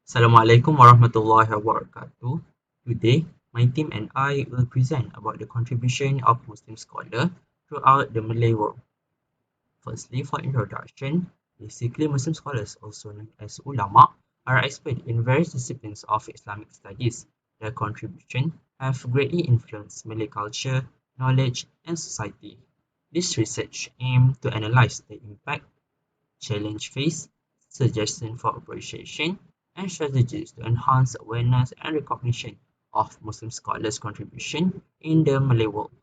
Assalamualaikum warahmatullahi wabarakatuh. Today, my team and I will present about the contribution of Muslim scholars throughout the Malay world. Firstly, for introduction, basically Muslim scholars, also known as ulama, are experts in various disciplines of Islamic studies. Their contribution have greatly influenced Malay culture, knowledge, and society. This research aims to analyze the impact challenge faced, suggestions for appreciation, and strategies to enhance awareness and recognition of Muslim scholars' contribution in the Malay world.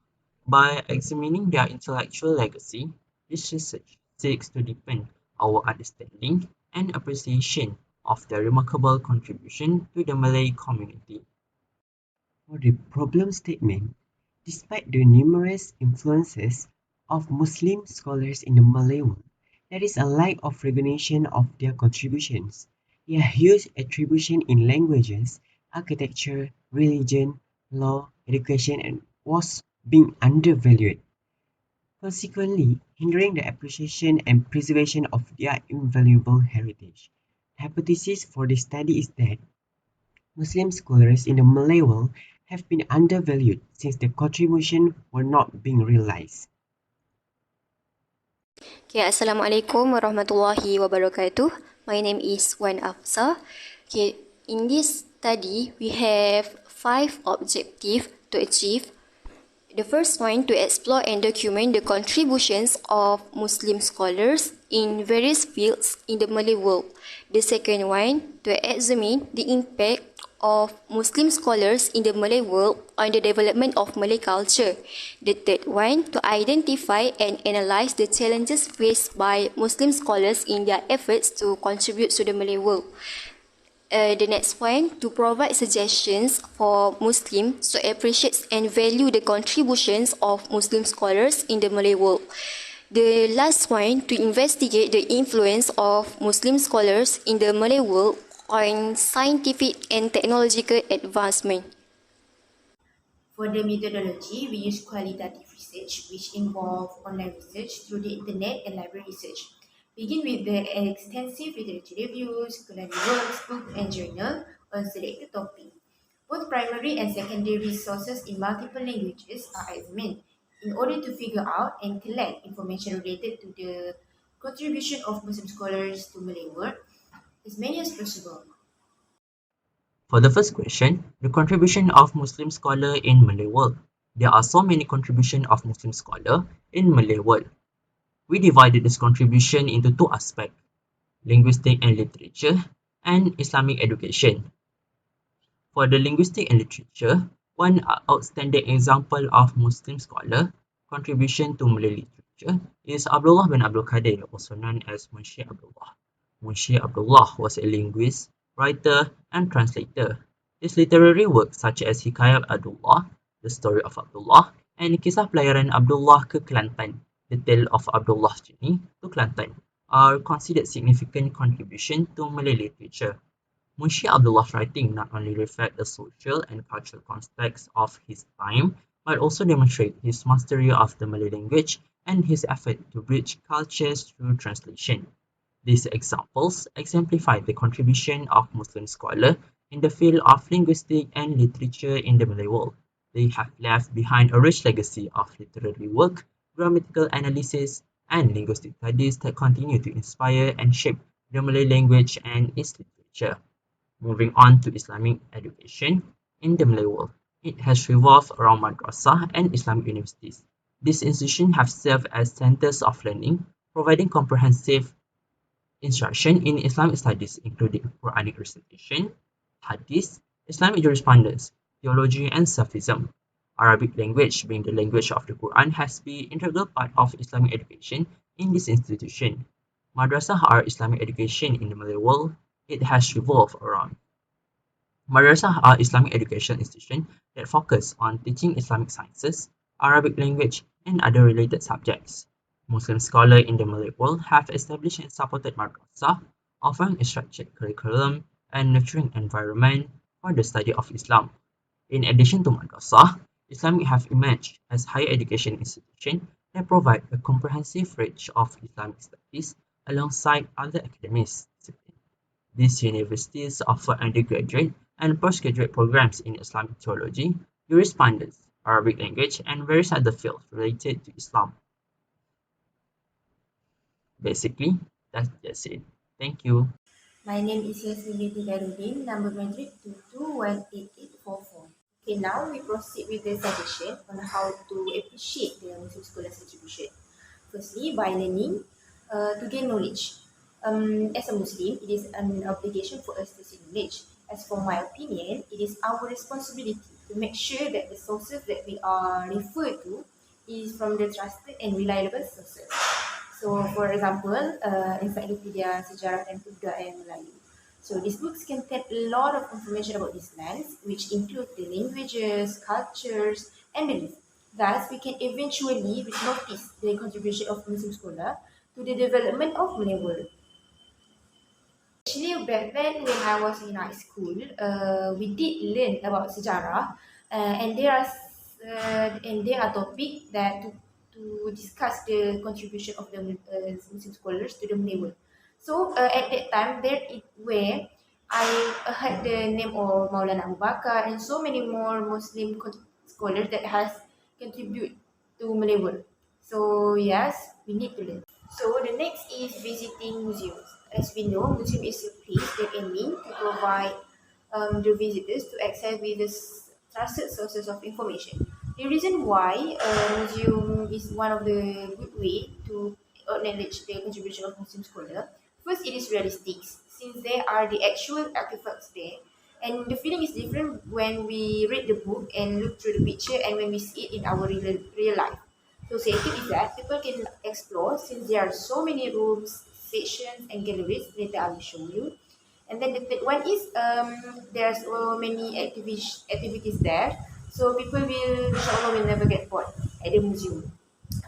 By examining their intellectual legacy, this research seeks to deepen our understanding and appreciation of their remarkable contribution to the Malay community. For the problem statement, despite the numerous influences of Muslim scholars in the Malay world, there is a lack of recognition of their contributions. Their huge attribution in languages, architecture, religion, law, education, and was being undervalued, consequently hindering the appreciation and preservation of their invaluable heritage. The hypothesis for the study is that Muslim scholars in the Malay world have been undervalued since their contributions were not being realized. Okay, Assalamualaikum warahmatullahi wabarakatuh. My name is Wan Afsa. Okay, in this study, we have 5 objectives to achieve. The first one, to explore and document the contributions of Muslim scholars in various fields in the Malay world. The second one, to examine the impact of Muslim scholars in the Malay world on the development of Malay culture. The third one, to identify and analyze the challenges faced by Muslim scholars in their efforts to contribute to the Malay world. The next point, to provide suggestions for Muslims to appreciate and value the contributions of Muslim scholars in the Malay world. The last one, to investigate the influence of Muslim scholars in the Malay world on scientific and technological advancement. For the methodology, we use qualitative research, which involve online research through the internet and library research. Begin with the extensive literature reviews, scholarly works, book and journal on selected topic. Both primary and secondary sources in multiple languages are examined in order to figure out and collect information related to the contribution of Muslim scholars to Malay world, as many as possible. For the first question, the contribution of Muslim scholar in Malay world. There are so many contributions of Muslim scholar in Malay world. We divided this contribution into two aspects, linguistic and literature, and Islamic education. For the linguistic and literature, one outstanding example of Muslim scholar contribution to Malay literature is Abdullah bin Abdul Qadir, also known as Munshi Abdullah. Munshi Abdullah was a linguist, writer, and translator. His literary works such as Hikayat Abdullah, The Story of Abdullah, and Kisah Pelayaran Abdullah ke Kelantan, The Tale of Abdullah's Journey to Kelantan, are considered significant contribution to Malay literature. Munshi Abdullah's writing not only reflect the social and cultural context of his time, but also demonstrate his mastery of the Malay language and his effort to bridge cultures through translation. These examples exemplify the contribution of Muslim scholars in the field of linguistics and literature in the Malay world. They have left behind a rich legacy of literary work, grammatical analysis, and linguistic studies that continue to inspire and shape the Malay language and its literature. Moving on to Islamic education in the Malay world, it has revolved around madrasah and Islamic universities. These institutions have served as centers of learning, providing comprehensive instruction in Islamic studies, including Quranic recitation, hadith, Islamic jurisprudence, theology, and Sufism. Arabic language, being the language of the Quran, has been integral part of Islamic education in this institution. Madrasah are Islamic education in the Malay world. It has revolved around. Madrasah are Islamic education institutions that focus on teaching Islamic sciences, Arabic language, and other related subjects. Muslim scholars in the Malay world have established and supported madrasah, offering a structured curriculum and nurturing environment for the study of Islam. In addition to madrasah, Islamic have emerged as higher education institutions that provide a comprehensive range of Islamic studies alongside other academic disciplines. These universities offer undergraduate and postgraduate programs in Islamic theology, jurisprudence, Arabic language, and various other fields related to Islam. Basically, that's just it. Thank you. My name is Yasmin Darudin, number matric 22188844. Okay, now we proceed with the suggestion on how to appreciate the Muslim scholars' contribution. Firstly, by learning to gain knowledge. As a Muslim, it is an obligation for us to seek knowledge. As for my opinion, it is our responsibility to make sure that the sources that we are referred to is from the trusted and reliable sources. So, for example, Encyclopedia Sejarah dan Kebudayaan Melayu. So, these books contain a lot of information about these lands, which include the languages, cultures, and beliefs. Thus, we can eventually notice the contribution of Muslim scholar to the development of Malay world. Actually, back then when I was in high school, we did learn about sejarah, and there are topics that to discuss the contribution of the Muslim scholars to the Malay world. So at that time, there it where I heard the name of Maulana Abu Bakar and so many more Muslim scholars that has contributed to Malay world. So yes, we need to learn. So the next is visiting museums. As we know, museum is a place that aiming to provide the visitors to access with the trusted sources of information. The reason why a museum is one of the good way to acknowledge the contribution of Muslim scholar. First, it is realistic since there are the actual artifacts there, and the feeling is different when we read the book and look through the picture and when we see it in our real life. So second is that people can explore since there are so many rooms, sections and galleries. Later I will show you. And then the third one is there are so many activities there. So people will inshallah will never get bored at the museum.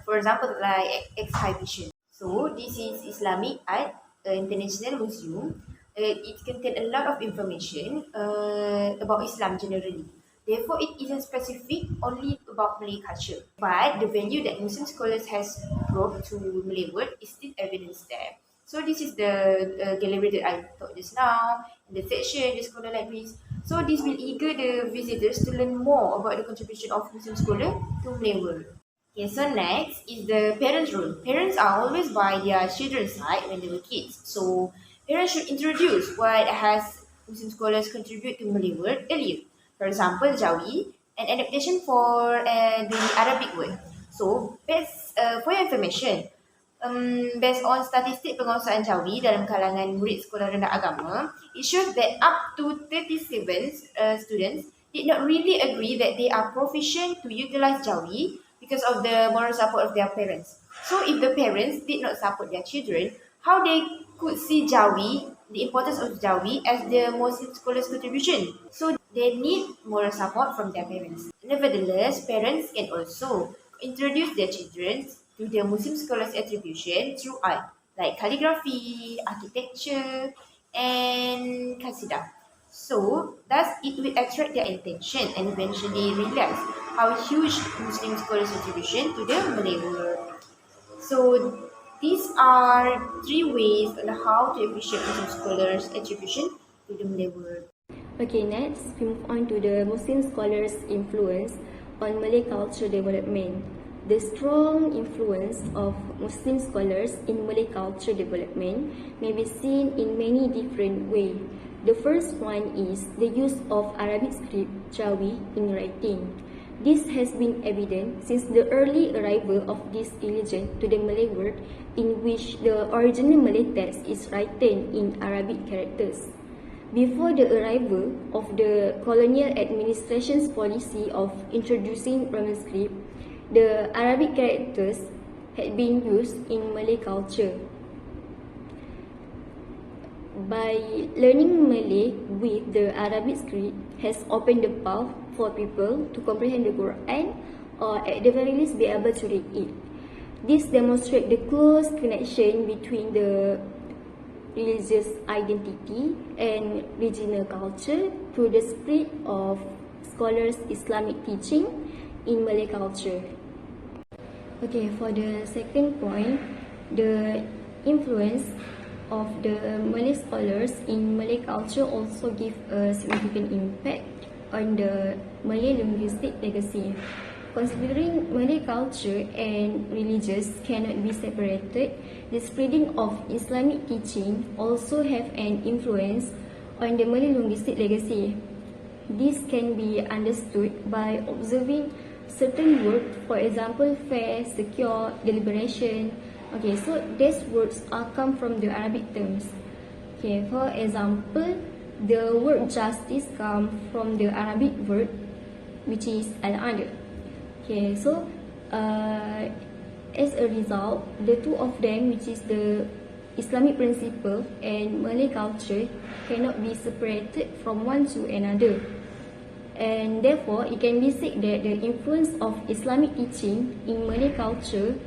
For example, like exhibition. So this is Islamic Art International Museum. It contains a lot of information about Islam generally. Therefore, it isn't specific only about Malay culture. But the value that Muslim scholars has brought to Malay world is still evidence there. So this is the gallery that I taught just now, the section, the scholar libraries. So this will eager the visitors to learn more about the contribution of Muslim scholar to Malay world. Okay, so next is the parents' role. Parents are always by their children's side when they were kids. So parents should introduce what has Muslim scholars contribute to Malay word earlier. For example, Jawi, an adaptation for the Arabic word. So, for your information, based on statistik penguasaan Jawi dalam kalangan murid sekolah rendah agama, it shows that up to 37 students did not really agree that they are proficient to utilize Jawi because of the moral support of their parents. So if the parents did not support their children, how they could see Jawi, the importance of Jawi as the Muslim scholars' contribution. So they need moral support from their parents. Nevertheless, parents can also introduce their children to the Muslim scholars' attribution through art, like calligraphy, architecture, and qasidah. So, thus it will attract their attention and eventually realize how huge Muslim scholars' contribution to the Malay world. So, these are three ways on how to appreciate Muslim scholars' attribution to the Malay world. Okay, next we move on to the Muslim scholars' influence on Malay culture development. The strong influence of Muslim scholars in Malay culture development may be seen in many different ways. The first one is the use of Arabic script Jawi in writing. This has been evident since the early arrival of this religion to the Malay world, in which the original Malay text is written in Arabic characters. Before the arrival of the colonial administration's policy of introducing Roman script, the Arabic characters had been used in Malay culture. By learning Malay with the Arabic script has opened the path for people to comprehend the Quran or at the very least be able to read it. This demonstrates the close connection between the religious identity and regional culture through the spread of scholars' Islamic teaching in Malay culture. Okay, for the second point, the influence of the Malay scholars in Malay culture also give a significant impact on the Malay linguistic legacy. Considering Malay culture and religions cannot be separated, the spreading of Islamic teaching also have an influence on the Malay linguistic legacy. This can be understood by observing certain words, for example, fair, secure, deliberation. Okay, so these words are come from the Arabic terms. Okay, for example, the word justice come from the Arabic word which is al-adl. Okay, so uh, as a result, the two of them, which is the Islamic principle and Malay culture, cannot be separated from one to another. And therefore, it can be said that the influence of Islamic teaching in Malay culture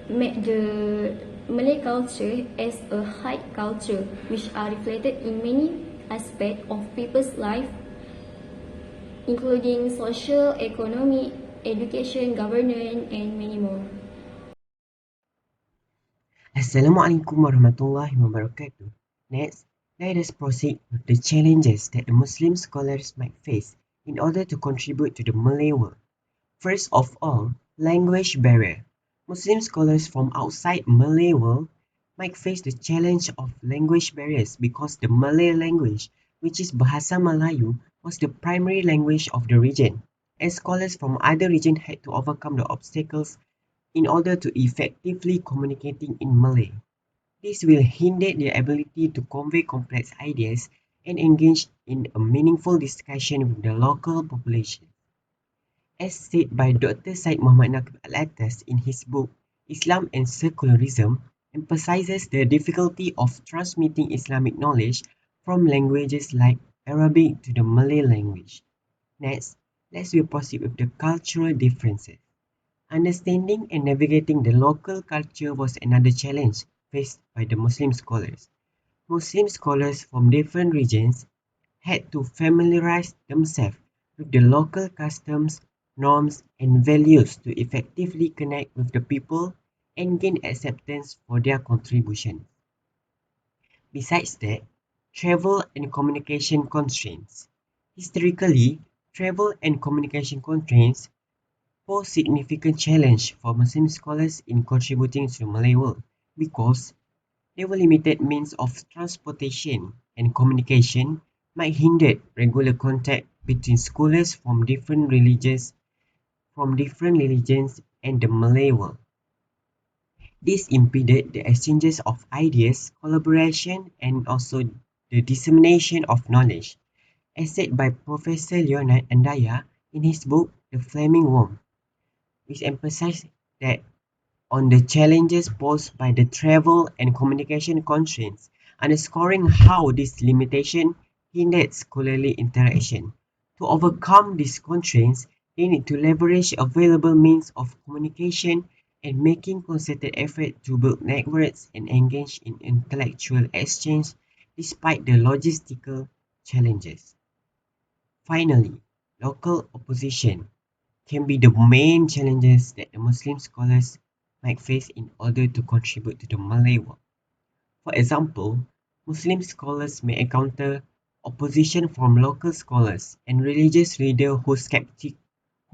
made the Malay culture as a high culture, which are reflected in many aspects of people's life, including social, economic, education, governance, and many more. Assalamualaikum warahmatullahi wabarakatuh. Next, let us proceed with the challenges that the Muslim scholars might face in order to contribute to the Malay world. First of all, language barrier. Muslim scholars from outside Malay world might face the challenge of language barriers because the Malay language, which is Bahasa Melayu, was the primary language of the region, and scholars from other regions had to overcome the obstacles in order to effectively communicating in Malay. This will hinder their ability to convey complex ideas and engage in a meaningful discussion with the local population. As said by Dr. Syed Muhammad Naqib Al-Attas in his book Islam and Secularism, emphasizes the difficulty of transmitting Islamic knowledge from languages like Arabic to the Malay language. Next, let's proceed with the cultural differences. Understanding and navigating the local culture was another challenge faced by the Muslim scholars. Muslim scholars from different regions had to familiarize themselves with the local customs, norms, and values to effectively connect with the people and gain acceptance for their contribution. Besides that, travel and communication constraints. Historically, travel and communication constraints pose significant challenge for Muslim scholars in contributing to the Malay world because their limited means of transportation and communication might hinder regular contact between scholars from different religions and the Malay world. This impeded the exchanges of ideas, collaboration, and also the dissemination of knowledge, as said by Professor Leonard Andaya in his book The Flaming Worm, which emphasized that on the challenges posed by the travel and communication constraints, underscoring how this limitation hindered scholarly interaction. To overcome these constraints, they need to leverage available means of communication and making concerted effort to build networks and engage in intellectual exchange despite the logistical challenges. Finally, local opposition can be the main challenges that the Muslim scholars might face in order to contribute to the Malay world. For example, Muslim scholars may encounter opposition from local scholars and religious leaders who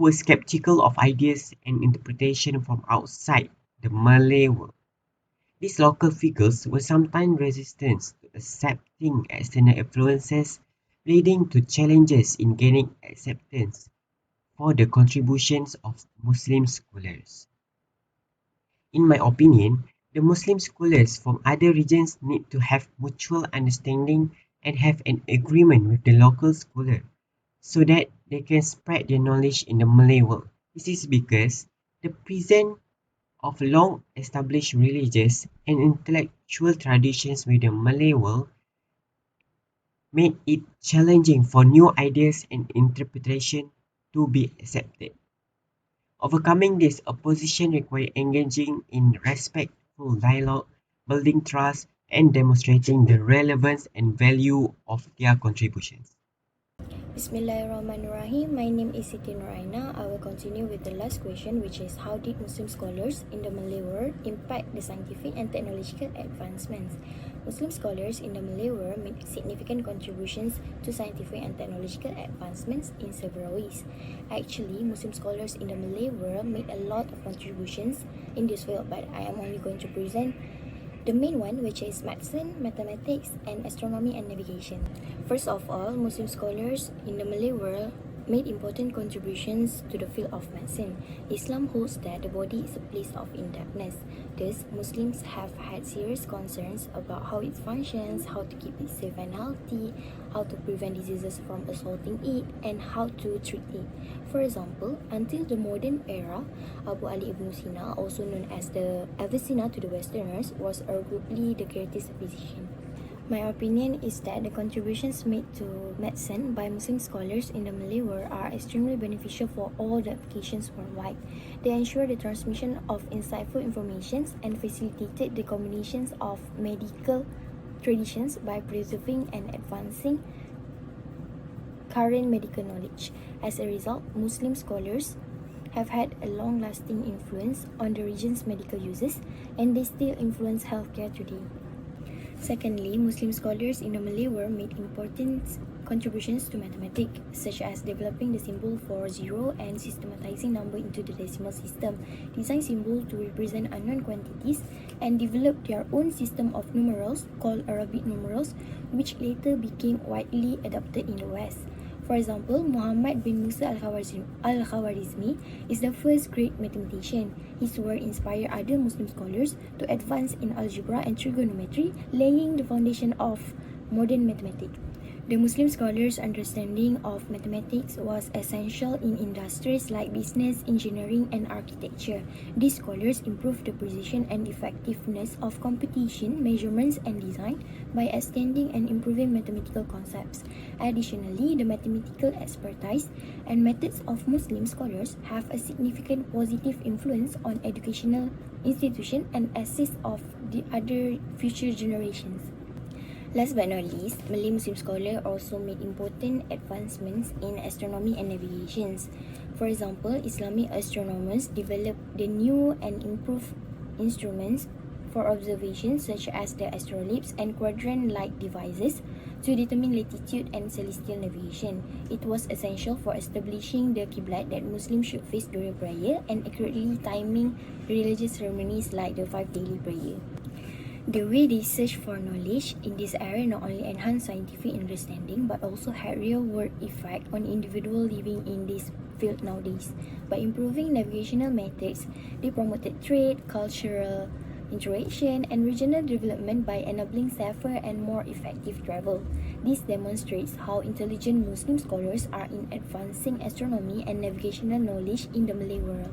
are skeptical of ideas and interpretation from outside the Malay world. These local figures were sometimes resistant to accepting external influences, leading to challenges in gaining acceptance for the contributions of Muslim scholars. In my opinion, the Muslim scholars from other regions need to have mutual understanding and have an agreement with the local scholar so that they can spread their knowledge in the Malay world. This is because the presence of long established religious and intellectual traditions with the Malay world made it challenging for new ideas and interpretation to be accepted. Overcoming this opposition requires engaging in respectful dialogue, building trust, and demonstrating the relevance and value of their contributions. Bismillahirrahmanirrahim. My name is Siti Nuraina. I will continue with the last question, which is how did Muslim scholars in the Malay world impact the scientific and technological advancements? Muslim scholars in the Malay world made significant contributions to scientific and technological advancements in several ways. Actually, Muslim scholars in the Malay world made a lot of contributions in this field, but I am only going to present the main one, which is medicine, mathematics, and astronomy and navigation. First of all, Muslim scholars in the Malay world made important contributions to the field of medicine. Islam holds that the body is a place of in-depthness. Thus, Muslims have had serious concerns about how it functions, how to keep it safe and healthy, how to prevent diseases from assaulting it, and how to treat it. For example, until the modern era, Abu Ali ibn Sina, also known as the Avicenna to the Westerners, was arguably the greatest physician. My opinion is that the contributions made to medicine by Muslim scholars in the Malay world are extremely beneficial for all the applications worldwide. They ensure the transmission of insightful information and facilitated the combinations of medical traditions by preserving and advancing current medical knowledge. As a result, Muslim scholars have had a long-lasting influence on the region's medical uses, and they still influence healthcare today. Secondly, Muslim scholars in the Malay world made important contributions to mathematics, such as developing the symbol for zero and systematizing number into the decimal system, design symbols to represent unknown quantities, and developed their own system of numerals called Arabic numerals, which later became widely adopted in the West. For example, Muhammad bin Musa al-Khawarizmi is the first great mathematician. His work inspired other Muslim scholars to advance in algebra and trigonometry, laying the foundation of modern mathematics. The Muslim scholars' understanding of mathematics was essential in industries like business, engineering, and architecture. These scholars improved the precision and effectiveness of computation, measurements, and design by extending and improving mathematical concepts. Additionally, the mathematical expertise and methods of Muslim scholars have a significant positive influence on educational institutions and assist of the other future generations. Last but not least, Malay Muslim scholars also made important advancements in astronomy and navigation. For example, Islamic astronomers developed the new and improved instruments for observation such as the astrolabes and quadrant-like devices to determine latitude and celestial navigation. It was essential for establishing the qiblat that Muslims should face during prayer and accurately timing religious ceremonies like the 5 daily prayer. The way they search for knowledge in this area not only enhanced scientific understanding but also had real-world effect on individuals living in this field nowadays. By improving navigational methods, they promoted trade, cultural interaction, and regional development by enabling safer and more effective travel. This demonstrates how intelligent Muslim scholars are in advancing astronomy and navigational knowledge in the Malay world.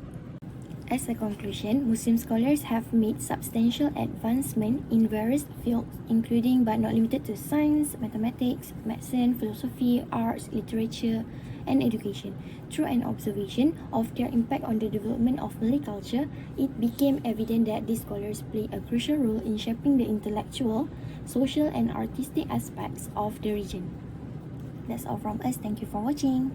As a conclusion, Muslim scholars have made substantial advancement in various fields, including but not limited to science, mathematics, medicine, philosophy, arts, literature, and education. Through an observation of their impact on the development of Malay culture, it became evident that these scholars play a crucial role in shaping the intellectual, social, and artistic aspects of the region. That's all from us. Thank you for watching.